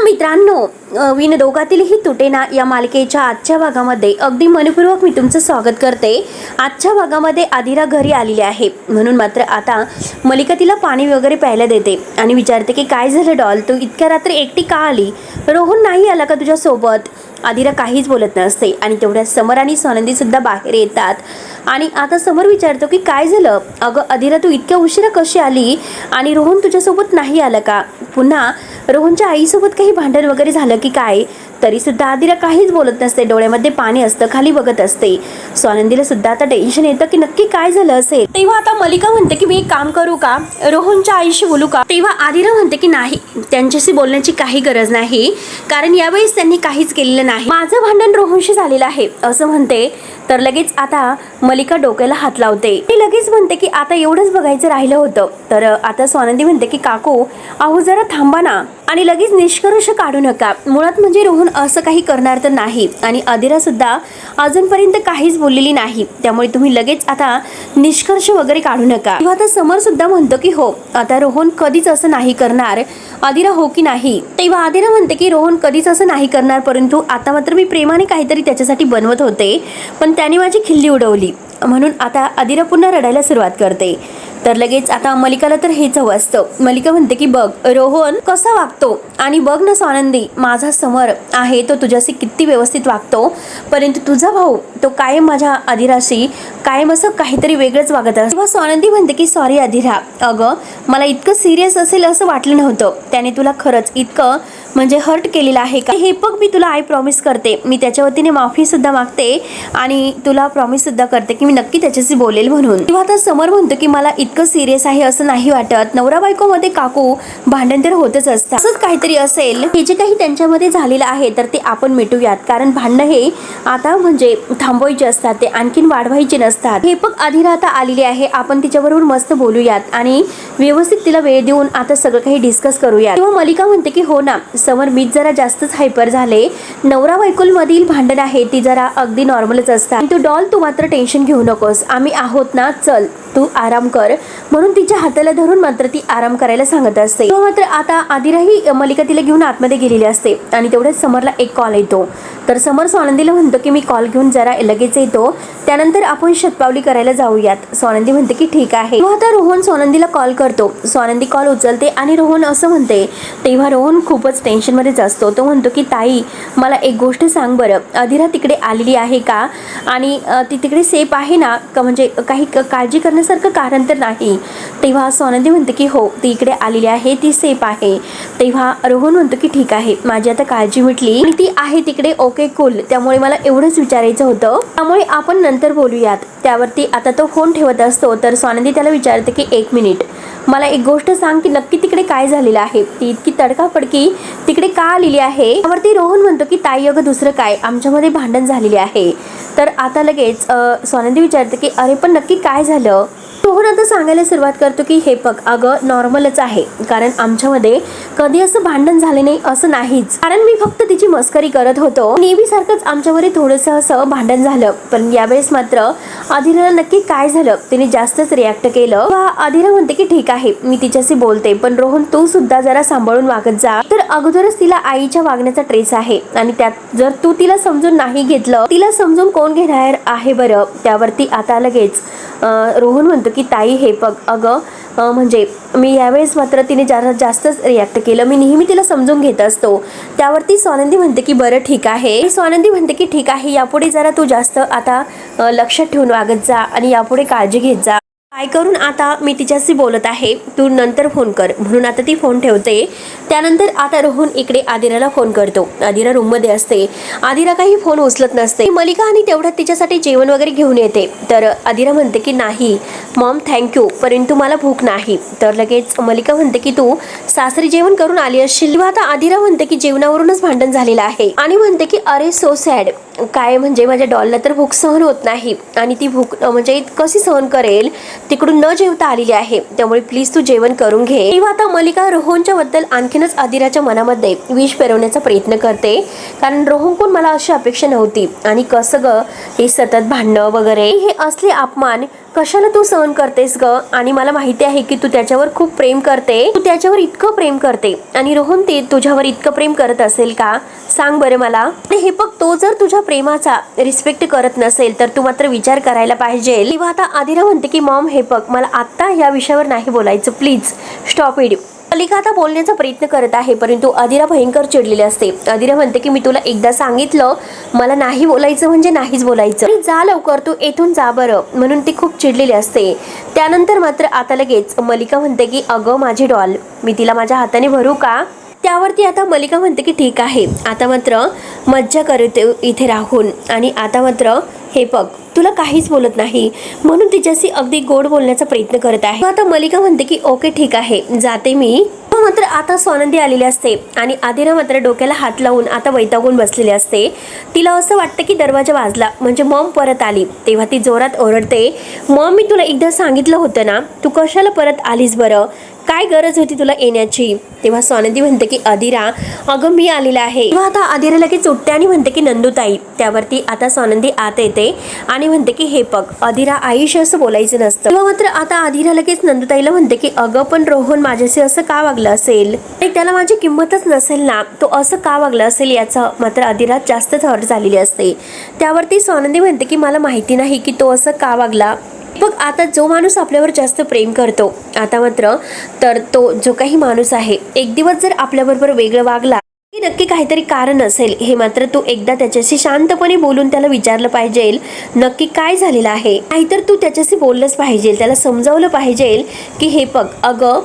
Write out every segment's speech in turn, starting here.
नमस्कार मित्रांनो, विनोदोगातीलही तुटेना या मालिकेच्या आजच्या भागामध्ये अगदी मनपूर्वक मी तुमचं स्वागत करते। आजच्या भागामध्ये आदिरा घरी आलेली आहे, म्हणून मात्र आता मलिका तिला पाणी वगैरे प्यायला देते आणि विचारते की काय झालं डॉल, तू इतक्या रात्री एकटी का आली? रोहन नाही आला का तुझ्या सोबत? आदिरा काहीच बोलत नसते आणि तेवढ्या समर आणि स्वानंदी सुद्धा बाहेर येतात आणि आता समर विचारतो की काय झालं? अगं आदिरा, तू इतक्या उशिरा कशी आली आणि रोहन तुझ्यासोबत नाही आला का? पुन्हा रोहनच्या आईसोबत काही भांडण वगैरे झालं की काय? तरी सुद्धा आदिरा काहीच बोलत नसते, डोळ्यामध्ये पाणी असतं, खाली बघत असते। स्वानंदीला सुद्धा आता टेन्शन येतं की नक्की काय झालं असेल। तेव्हा आता मलिका म्हणते की मी एक काम करू का, रोहनच्या आईशी बोलू का? तेव्हा आदिरा म्हणते की नाही, त्यांच्याशी बोलण्याची काही गरज नाही, कारण यावेळेस त्यांनी काहीच केलेलं नाही, माझं भांडण रोहनशी झालेलं आहे असं म्हणते। तर लगेच आता मलिका डोक्याला हात लावते, ती लगेच म्हणते की आता एवढंच बघायचं राहिलं होतं। तर आता स्वानंदी म्हणते की काकू अहो जरा थांबा ना आणि लगेच निष्कर्ष काढू नका, मुळात म्हणजे रोहन असं काही करणार तर नाही आणि आदिरा सुद्धा अजूनपर्यंत काहीच बोललेली नाही, त्यामुळे तुम्ही लगेच आता निष्कर्ष वगैरे काढू नका। किंवा आता समर सुद्धा म्हणतो की हो, आता रोहन कधीच असं नाही करणार। आदिरा हो की नाही? तेव्हा आदिरा म्हणते की रोहन कधीच असं नाही करणार, परंतु आता मात्र मी प्रेमाने काहीतरी त्याच्यासाठी बनवत होते, पण त्याने माझी खिल्ली उडवली, म्हणून आता आदिरा पुन्हा रडायला सुरुवात करते। तर लगेच आता मलिकाला तर हेच हवं असतं। मलिका म्हणते की बघ रोहन कसा वागतो आणि बघ ना स्वानंदी, माझा समर आहे तो तुझ्याशी किती व्यवस्थित वागतो, परंतु तुझा भाऊ तो कायम माझ्या आदिराशी कायम असं काहीतरी वेगळंच वागत असतो। तेव्हा स्वानंदी म्हणते की सॉरी आदिरा, अगं मला इतकं सिरियस असेल असं वाटलं नव्हतं, त्याने तुला खरंच इतकं म्हणजे हर्ट केलेलं आहे का? हे बघ मी तुला आय प्रॉमिस करते, मी त्याच्या वतीने माफी सुद्धा मागते आणि तुला प्रॉमिस सुद्धा करते की मी नक्की त्याच्याशी बोलेल म्हणून। तेव्हा आता समर म्हणतो की मला इतकं सिरियस आहे असं नाही वाटत, नवरा बायको मध्ये काकू भांडण तर होतच असतं, असंच काहीतरी असेल, हे जे काही त्यांच्यामध्ये झालेलं आहे तर ते आपण मिटूयात, कारण भांडणं हे आता म्हणजे थांबवायचे असतात, ते आणखीन वाढवायचे नसतात। हे बघ आदिरा आता आलेली आहे, आपण तिच्याबरोबर मस्त बोलूयात आणि व्यवस्थित तिला वेळ देऊन आता सगळं काही डिस्कस करूयात। तेव्हा मलिका म्हणते की हो ना समर, मी जरा जास्तच हायपर झाले, नवरा बायकोल मधील भांडण आहे ती जरा अगदी नॉर्मलच असतात, तू डॉल तू मात्र टेन्शन घेऊ नकोस, आम्ही आहोत ना, चल तू आराम कर, म्हणून तिच्या हाताला धरून मात्र ती आराम करायला सांगत असते। तेव्हा मात्र आता आदिराही मलिका तिला घेऊन आतमध्ये गेलेली असते आणि तेवढ्याच समरला एक कॉल येतो। तर समर स्वानंदीला म्हणतो की मी कॉल घेऊन जरा लगेच येतो, त्यानंतर आपण शतपावली करायला जाऊयात। स्वानंदी म्हणते की ठीक आहे। तेव्हा आता रोहन स्वानंदीला कॉल करतो, स्वानंदी कॉल उचलते आणि रोहन असं म्हणते। तेव्हा रोहन खूपच टेन्शन मध्येच असतो, तो म्हणतो की ताई मला एक गोष्ट सांग बरं, आदिरा तिकडे आलेली आहे का आणि ती तिकडे सेफ आहे ना का, म्हणजे काही काळजी करण्यासारखं कारण तर नाही? तेव्हा स्वानंदी म्हणते की हो ती इकडे आलेली आहे, ती सेफ आहे। तेव्हा रोहन म्हणतो की ठीक आहे, माझी आता काळजी मिटली आणि ती आहे तिकडे, ओके कूल, त्यामुळे मला एवढंच विचारायचं होतं, त्यामुळे आपण नंतर बोलूयात। त्यावरती आता तो फोन ठेवत असतो, तर स्वानंदी त्याला विचारते की एक मिनिट, मला एक गोष्ट सांग की नक्की तिकडे काय झालेलं आहे, ती इतकी तडकाफडकी तिकडे का आलेली आहे? त्यावरती रोहन म्हणतो की ताई अगं दुसरं काय, आमच्यामध्ये भांडण झालेले आहे। तर आता लगेच स्वानंदी विचारते की अरे पण नक्की काय झालं? रोहन आता सांगायला सुरुवात करतो की हे बघ अगं नॉर्मलच आहे, कारण आमच्यामध्ये कधी असं भांडण झाले नाही असं नाहीच, कारण मी फक्त तिची मस्करी करत होतो, नेहमीसारखंच आमच्यामध्ये थोडंसं असं भांडण झालं, पण यावेळेस मात्र आदिराला नक्की काय झालं, तिने जास्तच रिॲक्ट केलं। आदिरा म्हणते की ठीक आहे मी तिच्याशी बोलते, पण रोहन तू सुद्धा जरा सांभाळून वागत जा, तर अगोदरच तिला आईच्या वागण्याचा ट्रेस आहे आणि त्यात जर तू तिला समजून नाही घेतलं, तिला समजून कोण घेणार आहे बरं? त्यावरती आता लगेच रोहन म्हणतो की ताई हे बघ अगं म्हणजे मी यावेळेस मात्र तिने जरा जास्तच रिॲक्ट केलं, मी नेहमी तिला समजून घेत असतो। त्यावरती स्वानंदी म्हणते की बरं ठीक आहे। स्वानंदी म्हणते की ठीक आहे, यापुढे जरा तू जास्त आता लक्षात ठेवून वागत जा आणि यापुढे काळजी घेत जा, काय करून आता मी तिच्याशी बोलत आहे, तू नंतर फोन कर, म्हणून आता ती फोन ठेवते। त्यानंतर आता रोहन इकडे आदिराला फोन करतो, आदिरा रूम मध्ये असते, आदिरा काही फोन उचलत नसते। मलिका आणि तेवढ्यात तिच्यासाठी जेवण वगैरे घेऊन येते, तर आदिरा म्हणते की नाही मॉम थँक्यू, परंतु मला भूक नाही। तर लगेच मलिका म्हणते की तू सासरी जेवण करून आली असशील। तेव्हा आता आदिरा म्हणते की जेवणावरूनच भांडण झालेलं आहे आणि म्हणते की अरे सो सॅड, काय म्हणजे माझ्या डॉलला तर भूक सहन होत नाही आणि ती भूक म्हणजे कशी सहन करेल, तिकडून न जेवता आलेली आहे, त्यामुळे प्लीज तू जेवण करून घे। तेव्हा आता मलिका रोहनच्या बद्दल आणखीनच आदिराच्या मनामध्ये विष पेरवण्याचा प्रयत्न करते, कारण रोहनकडून मला अशी अपेक्षा नव्हती आणि कसं ग हे सतत भांडणं वगैरे, हे असले अपमान कशाला तू सहन करतेस ग? आणि मला माहिती आहे की तू त्याच्यावर खूप प्रेम करते, तू त्याच्यावर इतकं प्रेम करते आणि रोहन ते तुझ्यावर इतकं प्रेम करत असेल का? सांग बरं मला. आणि हे बघ, तो जर तुझ्या प्रेमाचा रिस्पेक्ट करत नसेल तर तू मात्र विचार करायला पाहिजे. तेव्हा आता आदिरा म्हणते की मॉम हे बघ, मला आता या विषयावर नाही बोलायचं, प्लीज स्टॉप इट. मलिका आता बोलण्याचा प्रयत्न करत आहे परंतु आदिरा भयंकर चिडलेली असते. आदिरा म्हणते की मी तुला एकदा सांगितलं, मला नाही बोलायचं म्हणजे नाहीच बोलायचं, जा लवकर, तू येथून जा बरं. म्हणून ती खूप चिडलेली असते. त्यानंतर मात्र आता लगेच मलिका म्हणते की अगं माझी डॉल, मी तिला माझ्या हाताने भरू का? त्यावरती आता मलिका म्हणते की ठीक आहे, आता मात्र मज्जा करते इथे राहून. आणि आता मात्र हे बघ, तुला काहीच बोलत नाही म्हणून तिच्याशी अगदी गोड बोलण्याचा प्रयत्न करत आहे. आता मलिका म्हणते की ओके ठीक आहे, जाते मी. मात्र आता स्वानंदी आलेली असते आणि आदिरा मात्र डोक्याला हात लावून आता वैतागून बसलेली असते. तिला असं वाटतं की दरवाजा वाजला म्हणजे मॉम परत आली. तेव्हा ती जोरात ओरडते, मॉम मी तुला एकदा सांगितलं होतं ना, तू कशाला परत आलीस बरं? काय गरज होती तुला येण्याची? तेव्हा स्वानंदी म्हणते की आदिरा अगं मी आलेला आहे. तेव्हा आता आदिरा लगेच उठते आणि म्हणते की नंदुताई. त्यावरती आता स्वानंदी आत येते आणि म्हणते की हे बघ आदिरा, आईशी असं बोलायचं नसतं. तेव्हा मात्र आता आदिरा लगेच नंदुताईला म्हणते की अगं पण रोहन माझ्याशी असं का वागलं असेल आणि त्याला माझी किंमतच नसेल ना, तो असं का वागलं असेल याचं मात्र आदिरा जास्तच हर्ट झालेली असते. त्यावरती स्वानंदी म्हणते की मला माहिती नाही की तो असं का वागला. बघ आता जो माणूस आपल्यावर जास्त प्रेम करतो, आता मात्र तर तो जो काही माणूस आहे एक दिवस जर आपल्याबरोबर वेगळं वागला की नक्की काहीतरी कारण असेल. हे मात्र तू एकदा त्याच्याशी शांतपणे बोलून त्याला विचारलं पाहिजे नक्की काय झालेलं आहे. नाहीतर तू त्याच्याशी बोललंच पाहिजे, त्याला समजावलं पाहिजे की हे बघ अगं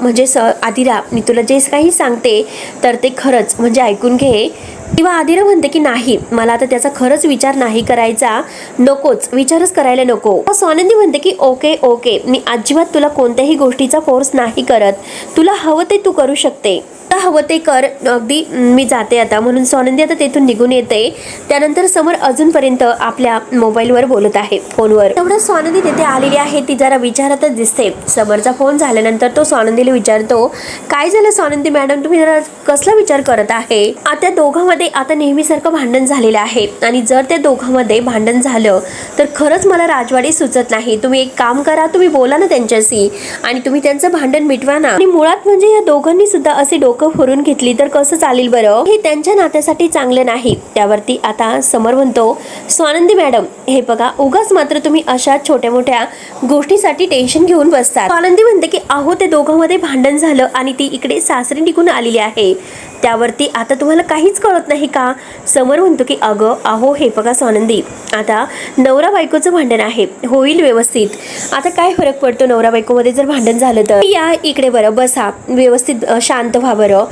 म्हणजे आदिरा मी तुला जे काही सांगते तर ते खरंच म्हणजे ऐकून घे. किंवा आदिरा म्हणते की नाही, मला आता त्याचा खरंच विचार नाही करायचा, नकोच, विचारच करायला नको. स्वानंदी म्हणते की ओके ओके, मी अजिबात तुला कोणत्याही गोष्टीचा फोर्स नाही करत, तुला हवं ते तू करू शकते, हवं ते कर, अगदी मी जाते आता. म्हणून स्वानंदी आता तेथून निघून येते. त्यानंतर समर अजूनपर्यंत आपल्या मोबाईलवर बोलत आहे, फोनवर. तेवढं स्वानंदी तिथे आलेली आहे, ती जरा विचारातच दिसते. समरचा फोन झाल्यानंतर तो स्वानंदीला विचारतो, काय झालं स्वानंदी मॅडम, तुम्ही जरा कसला विचार करत आहे? त्या दोघांमध्ये आता नेहमीसारखं भांडण झालेलं आहे आणि जर त्या दोघांमध्ये भांडण झालं तर खरंच मला राजवाडी सुचत नाही. तुम्ही एक काम करा, तुम्ही बोला ना त्यांच्याशी आणि तुम्ही त्यांचं भांडण मिटवा ना. आणि मुळात म्हणजे या दोघांनी सुद्धा असे डोकं फोडून घेतली तर कसं चालेल बरं? हे त्यांच्या नात्यासाठी चांगलं नाही. त्यावरती आता समर म्हणतो, स्वानंदी मॅडम हे बघा, उगाच मात्र तुम्ही अशा छोट्या मोठ्या गोष्टीसाठी टेन्शन घेऊन बसतात. स्वानंदी म्हणते की अहो ते दोघांमध्ये भांडण झालं आणि ती इकडे सासरी निघून आलेली आहे. त्यावरती आता तुम्हाला काहीच कळत नाही का? समर म्हणतो की अगं अहो हे बघा स्वानंदी, आता नवरा बायकोचं भांडण आहे, होईल व्यवस्थित. आता काय फरक पडतो नवरा बायकोमध्ये जर भांडण झालं तर? या इकडे बरं बसा, व्यवस्थित शांत व्हा बरं.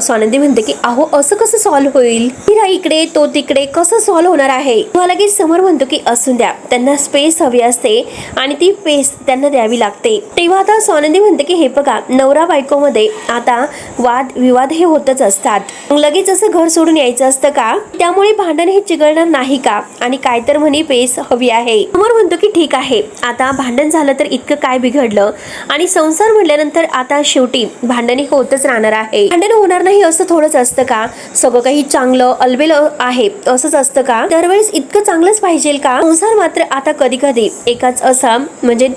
स्वानंदी म्हणते की अहो असं कसं सॉल्व्ह होईल? इकडे तो तिकडे कसं सॉल्व्ह होणार आहे? मला की समर म्हणतो की असून द्या, त्यांना स्पेस हवी असते आणि ती स्पेस त्यांना द्यावी लागते. तेव्हा आता स्वानंदी म्हणते की हे बघा, नवरा बायकोमध्ये आता वाद विवाद हे होतच असतात, लगेच असं घर सोडून यायचं असतं का? त्यामुळे भांडण हे चिघळणार नाही का? आणि काय तर म्हणे पेस हवी आहे. समर म्हणतो की ठीक आहे, आता भांडण झालं तर इतकं काय बिघडलं आणि संसार म्हटल्यानंतर आता शेवटी भांडण होतच राहणार आहे. भांडण होणार नाही असं थोडंच असतं का? सगळं काही चांगलं अलबेल आहे असंच असतं का? दरवेळेस इतकं चांगलंच पाहिजे का? संसार मात्र आता कधी कधी एकाच असा म्हणजे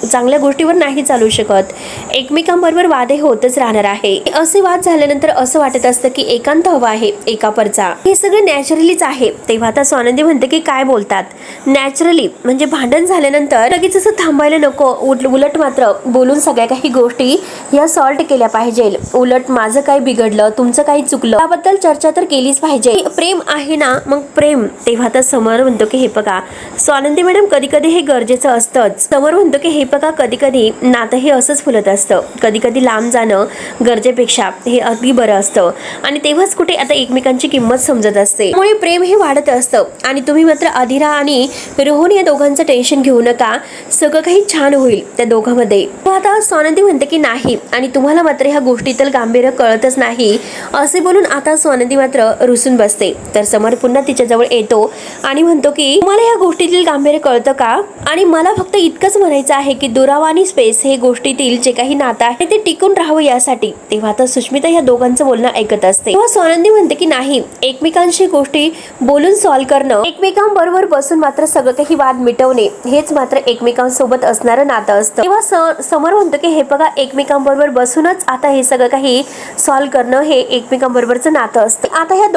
चांगल्या गोष्टीवर नाही चालू शकत, एकमेकांबरोबर वाद हे होतच राहणार आहे. असे वाद झाल्यानंतर असं वाटत असतं की एकांत हवा आहे एकापरचा, हे सगळं नॅचरलीच आहे. तेव्हा आता स्वानंदी म्हणते की काय बोलतात नॅचरली, म्हणजे भांडण झाल्यानंतर लगेच असं थांबायला नको, उलट मात्र बोलून सगळ्या काही गोष्टी या सॉल्ट केल्या पाहिजे. उलट माझं काय बिघडलं, तुमचं काही चुकलं त्याबद्दल चर्चा तर केलीच पाहिजे. प्रेम आहे ना, मग प्रेम. तेव्हा आता समर म्हणतो की हे बघा स्वानंदी मॅडम, कधी कधी हे गरजेचं असतंच. समर म्हणतो की हे बघा, कधी कधी नातं हे असंच फुलत असतं, कधी कधी लांब जाणं गरजेपेक्षा हे अगदी बरं असतं आणि तेव्हाच कुठे आता एकमेकांची किंमत समजत असते. त्यामुळे प्रेम हे वाढत असतं. आणि तुम्ही मात्र आदिरा आणि रोहन या दोघांचं टेन्शन घेऊ नका, सगळं काही छान होईल त्या दोघांमध्ये. आता स्वानंदी म्हणते की नाही, आणि तुम्हाला मात्र ह्या गोष्टीतील गांभीर्य कळतच नाही असे बोलून आता स्वानंदी मात्र रुसून बसते. तर समर पुन्हा तिच्याजवळ येतो आणि म्हणतो की मला ह्या गोष्टीतील गांभीर्य कळतं का? आणि मला फक्त इतकंच म्हणायचं आहे की दुरावा आणि स्पेस हे गोष्टीतील जे काही नातं आहे ते टिकून राहावं यासाठी. तेव्हा आता सुष्मिता ह्या दोघांचं बोलणं बोलणं ऐकत असते तेव्हा स्वानंदी म्हणते की नाही, एकमेकांशी गोष्टी बोलून सॉल्व्ह करणं, एकमेकांबरोबर बसून मात्र सगळं काही वाद मिटवणे हेच मात्र एकमेकांसोबत असणारं नातं असतं. तेव्हा समर म्हणतो की हे बघा, एकमेकांबरोबर बसूनच आता हे सगळं काही सॉल्व्ह करणं हे एकमेकांबरोबरचं नातं असतं. आता ह्या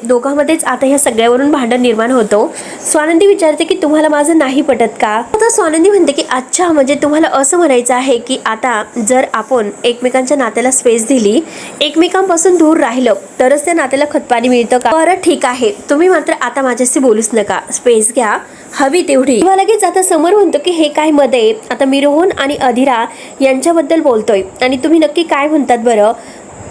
दोघांमध्येच आता ह्या सगळ्यावरून भांडण निर्माण होतो. स्वानंदी विचारते की तुम्हाला माझं नाही पटत का? आता स्वानंदी म्हणते की अच्छा, म्हणजे तुम्हाला असं म्हणायचं आहे की आता जर आपण एकमेकांच्या नात्याला स्पेस दिली, एकमेकांपासून दूर राहिलं तरच त्या नात्याला खतपाणी मिळतं का? बरं ठीक आहे, तुम्ही मात्र आता माझ्याशी बोलूच नका, स्पेस घ्या हवी तेवढी. तेव्हा लगेच आता समर म्हणतो की हे काय मध्ये आता मी रोहन आणि अधिरा यांच्याबद्दल बोलतोय आणि तुम्ही नक्की काय म्हणतात बरं,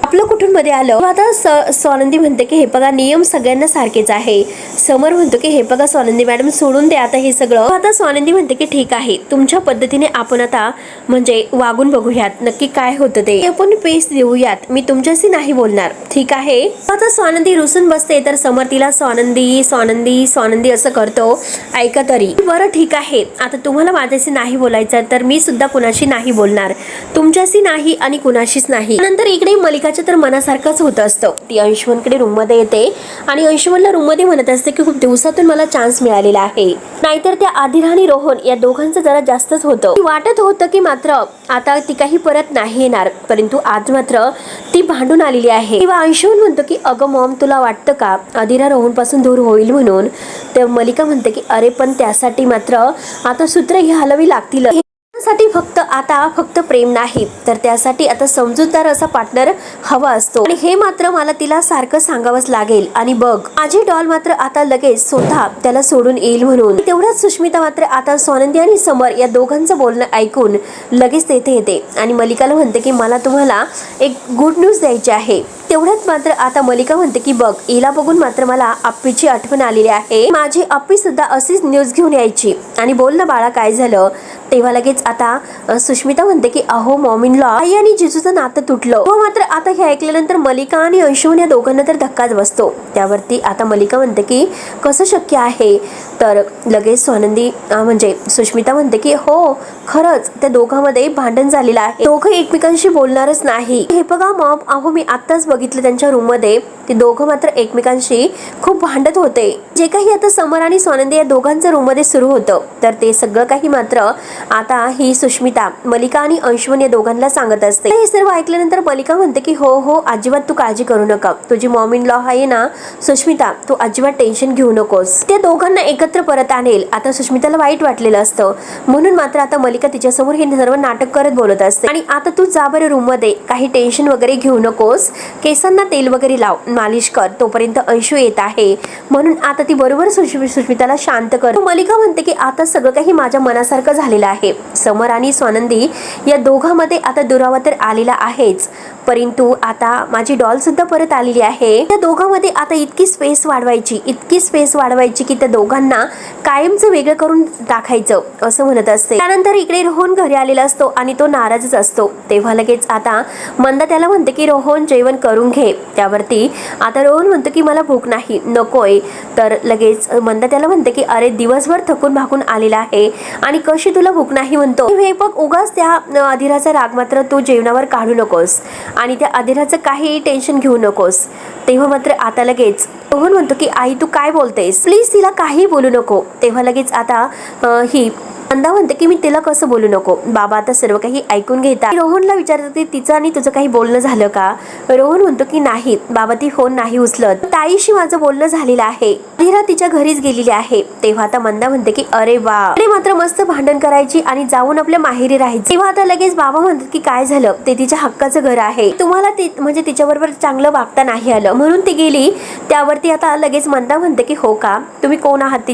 आपलं कुठून मध्ये आलं? आता स्वानंदी म्हणते की हे बघा, नियम सगळ्यांना सारखेच आहे. समर म्हणतो की हे बघा स्वानंदी मॅडम, सोडून द्या आता हे सगळं. आता स्वानंदी म्हणते की ठीक आहे, तुमच्या पद्धतीने आपण आता म्हणजे वागून बघूयात, नक्की काय होतं ते आपण पेस देऊयात, मी तुमच्याशी नाही बोलणार, ठीक आहे? आता स्वानंदी रुसून बसते तर समर तिला स्वानंदी स्वानंदी स्वानंदी असं करतो. ऐका तरी, बरं ठीक आहे, आता तुम्हाला माझ्याशी नाही बोलायचं तर मी सुद्धा कुणाशी नाही बोलणार, तुमच्याशी नाही आणि कुणाशीच नाही. नंतर इकडे मलिकाच्या तर मनासारखंच होत असतं. ती अंशुमनकडे रूम मध्ये येते आणि अंशुमनला रूम मध्ये म्हणत असते की खूप दिवसातून मला चान्स मिळालेला आहे, नाहीतर त्या अधिरा आणि रोहन या दोघांचं जरा जास्तच होतं. वाटत होतं की मात्र आता ती काही परत नाही येणार, परंतु आज मात्र ती भांडून आलेली आहे. तेव्हा अंशुमन म्हणतो की अगं मॉम, तुला वाटतं का अधिरा रोहन पासून दूर होईल म्हणून? तर मलिका म्हणते की अरे पण त्यासाठी मात्र आता सूत्र ही हलवी लागतील, साठी फक्त प्रेम नाही तर त्यासाठी आता समजूतदार असा पार्टनर हवा असतो आणि हे मात्र मला तिला सारखं सांगावंच लागेल. आणि बघ, माझी डॉल मात्र आता लगेच स्वतः त्याला सोडून येईल म्हणून. तेवढ्याच सुष्मिता मात्र आता स्वानंदी आणि समर या दोघांचं बोलणं ऐकून लगेच तेथे येते आणि मलिकाला म्हणते की मला तुम्हाला एक गुड न्यूज द्यायची आहे. तेवढ्यात मात्र आता मलिका म्हणते की बघ, हिला बघून मात्र मला अप्पीची आठवण आलेली आहे, माझी अप्पी सुद्धा अशीच न्यूज घेऊन यायची. आणि बोल ना बाळा, काय झालं? तेव्हा लगेच आता सुष्मिता म्हणते की अहो मॉमिनला, आई आणि जिजूचं नातं तुटलं. तो मात्र आता हे ऐकल्यानंतर मलिका आणि अंशुमन या दोघांना तर धक्काच बसतो. त्यावरती आता मलिका म्हणते की कसं शक्य आहे? तर लगेच स्वानंदी म्हणजे सुष्मिता म्हणते की हो, खरंच त्या दोघांमध्ये भांडण झालेलं आहे, दोघं एकमेकांशी बोलणारच नाही. हे बघा मॉम, अहो मी आत्ताच बघितलं त्यांच्या रूम मध्ये, ते दोघं मात्र एकमेकांशी खूप भांडत होते. जे काही आता समर आणि स्वानंदी या दोघांचं रूम मध्ये सुरू होतं तर ते सगळं काही मात्र आता ही सुष्मिता मलिका आणि अंशुमन या दोघांना सांगत असते. हे सर्व ऐकल्यानंतर मलिका म्हणते की हो हो, अजिबात तू काळजी करू नका, तुझी मॉम इन लॉ आहे ना सुष्मिता, तू अजिबात टेन्शन घेऊ नकोस, त्या दोघांना एकत्र परत आणेल. आता सुष्मिताला वाईट वाटलेलं असतं म्हणून मात्र आता मलिका तिच्यासमोर हे सर्व नाटक करत बोलत असते. आणि आता तू जा बरं रूम मध्ये, काही टेन्शन वगैरे घेऊ नकोस, केसांना तेल वगैरे लाव, मालिश कर, तोपर्यंत अंशू येत आहे. म्हणून आता ती बरोबर सुष्मिताला शांत करते. मलिका म्हणते की आता सगळं काही माझ्या मनासारखं झालेलं आहे. समर आणि स्वानंदी या दोघांमध्ये आता दुरावा तर आलेला आहेच, परंतु आता माझी डॉल सुद्धा परत आलेली आहे. त्या दोघांमध्ये आता इतकी स्पेस वाढवायची की त्या दोघांना कायमचं वेगळं करून टाकायचं असं म्हणत असते. त्यानंतर इकडे रोहन घरी आलेला असतो आणि तो नाराजच असतो. तेव्हा लगेच आता मंदा त्याला म्हणते की रोहन जेवण करून घे. त्यावरती आता रोहन म्हणतो की मला भूक नाही, नकोय. तर लगेच मंदा त्याला म्हणते की अरे दिवसभर थकून भाकून आलेला आहे आणि कशी तुला भूक नाही म्हणतो. हे बघ, उगाच त्या अधिराचा राग मात्र तू जेवणावर काढू नकोस आणि त्या अधिराचं काही टेन्शन घेऊ नकोस. तेव्हा मात्र आता लगेच रोहन म्हणतो की आई तू काय बोलतेस, प्लीज तिला काही बोलू नको. तेव्हा लगेच आता ही मंदा म्हणते की मी तिला कसं बोलू नको, बाबा आता सर्व काही ऐकून घेता. रोहनला विचारते की तिचं आणि तुझं काही बोलणं झालं का? रोहन म्हणतो की नाही बाबा, ती फोन नाही उचलत, ताईशी माझं बोलणं झालेलं आहे, अधिरा तिच्या घरीच गेलेली आहे. तेव्हा आता मंदा म्हणते की अरे वा, अरे मात्र मस्त भांडण करायची आणि जाऊन आपल्या माहेरी राहायचं. तेव्हा आता लगेच बाबा म्हणतात की काय झालं, ते तिच्या हक्काचं घर आहे, तुम्हाला म्हणजे तिच्याबरोबर चांगलं वागता नाही आलं म्हणून ती गेली. त्यावरती आता लगेच मंदा म्हणते की हो का, तुम्ही कोण आहात?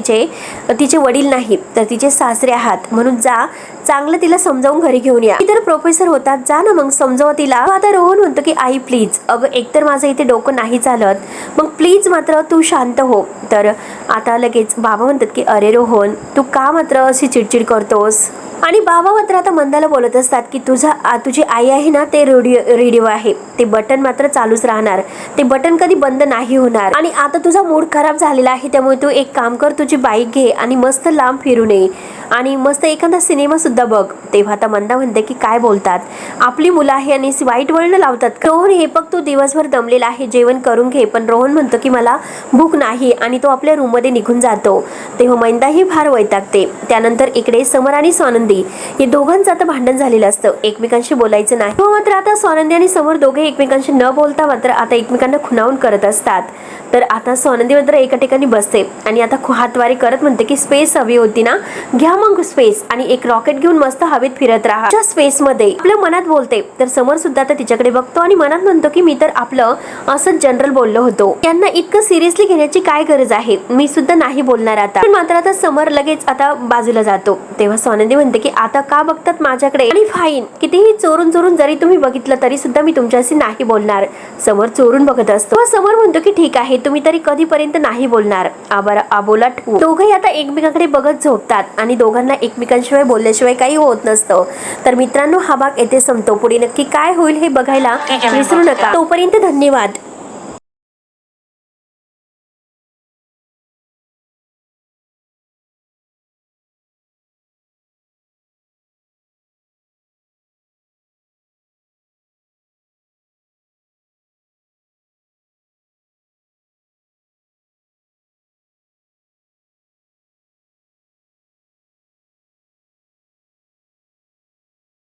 तिचे वडील नाही तर तिचे सासरे आहात, म्हणून जा चांगलं तिला समजावून घरी घेऊन या. इतर प्रोफेसर होतात, जा ना मग समजावा तिला. आता रोहन म्हणतो की आई प्लीज, अगं एकतर माझं इथे डोकं नाही चालत, मग प्लीज मात्र तू शांत हो. तर आता लगेच बाबा म्हणतात की अरे रोहन, तू का मात्र अशी चिडचिड करतोस? आणि बाबा मात्र आता मंदाला बोलत असतात की तुझी आई आहे ना, ते रेडिओ आहे, ते बटन मात्र चालूच राहणार, ते बटन कधी बंद नाही होणार. आणि आता तुझा मूड खराब झालेला आहे, त्यामुळे तू एक काम कर, तुझी बाईक घे आणि मस्त लांब फिरून ये आणि मस्त एखादा सिनेमा सुद्धा सुद्धा बघ. तेव्हा आता मंदा म्हणते की काय बोलतात, आपली मुलं आहे आणि वाईट वळण लावतात. रोहन हे बघ तू दिवसभर दमलेला आहे, जेवण करून घे. पण रोहन म्हणतो की मला भूक नाही आणि तो आपल्या रूम मध्ये निघून जातो. तेव्हा मंदाही फार वैतागते. त्यानंतर इकडे समर आणि स्वानंदी हे दोघांचं आता भांडण झालेलं असतं, एकमेकांशी बोलायचं नाही. तो मात्र आता स्वानंदी आणि समर दोघे एकमेकांशी न बोलता मात्र आता एकमेकांना खुणावून करत असतात. तर आता स्वानंदी मात्र एका ठिकाणी बसते आणि आता हातवारी करत म्हणते की स्पेस हवी होती ना, घ्या मग स्पेस आणि एक रॉकेट घेऊन मस्त हवेत फिरत राहा. त्या स्पेस मध्ये आपल्या मनात बोलते. तर समर सुद्धा आता तिच्याकडे बघतो आणि मनात म्हणतो की मी तर आपलं असंच जनरल बोललो होतो, यांना इतकं सिरियसली घेण्याची काय गरज आहे, मी सुद्धा नाही बोलणार आता. पण मात्र आता समर लगेच आता बाजूला जातो. तेव्हा स्वानंदी म्हणते की आता का बघतात माझ्याकडे, आणि फाईन, कितीही चोरून चोरून जरी तुम्ही बघितलं तरी सुद्धा मी तुमच्याशी नाही बोलणार. समर चोरून बघत असतो. समर म्हणतो की ठीक आहे, तुम्ही तरी कधीपर्यंत नाही बोलणार, आबोला ठेवू. दोघंही आता एकमेकांकडे बघत झोपतात आणि दोघांना एकमेकांशिवाय बोलल्याशिवाय काही होत नसतं. तर मित्रांनो, हा भाग येथे संपतो. पुढे नक्की काय होईल हे बघायला विसरू नका. तोपर्यंत धन्यवाद.